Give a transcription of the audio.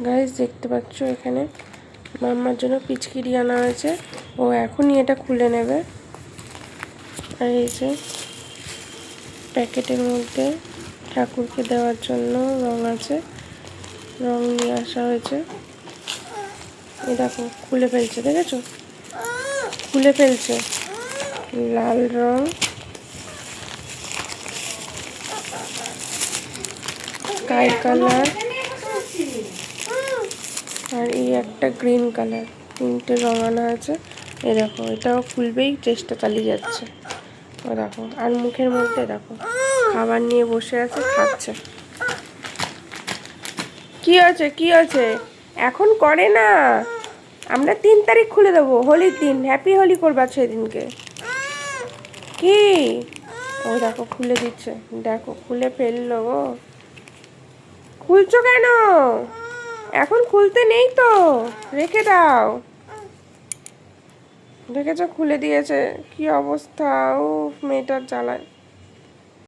Guys দেখতে পাচ্ছ এখানে মাম্মার জন্য পিচকিরি আনা হয়েছে। ও এখনই এটা খুলে নেবে। আর এই যে প্যাকেটের মধ্যে ঠাকুরকে দেওয়ার জন্য রং আছে, রং নিয়ে আসা হয়েছে। এই দেখো খুলে ফেলছে, দেখেছো? খুলে ফেলছে। লাল রং, স্কাই কালার আর এই একটা গ্রিন কালার, তিনটে রং আনা আছে। এ দেখো এটাও খুলবেই চেষ্টা চালিয়ে যাচ্ছে। ও দেখো, আর মুখের মধ্যে দেখো খাবার নিয়ে বসে আছে, খাচ্ছে। কি আছে কি আছে, এখন করে না। আমরা 3 তারিখ খুলে দেবো, হোলির দিন। হ্যাপি হোলি করবা সেদিনকে। কি ও দেখো খুলে দিচ্ছে, দেখো খুলে ফেললো গো। খুলছো কেন? এখন খুলতে নেই তো, রেখে দাও। দেখেছো খুলে দিয়েছে, কি অবস্থা। ও মেয়েটার জ্বালায়।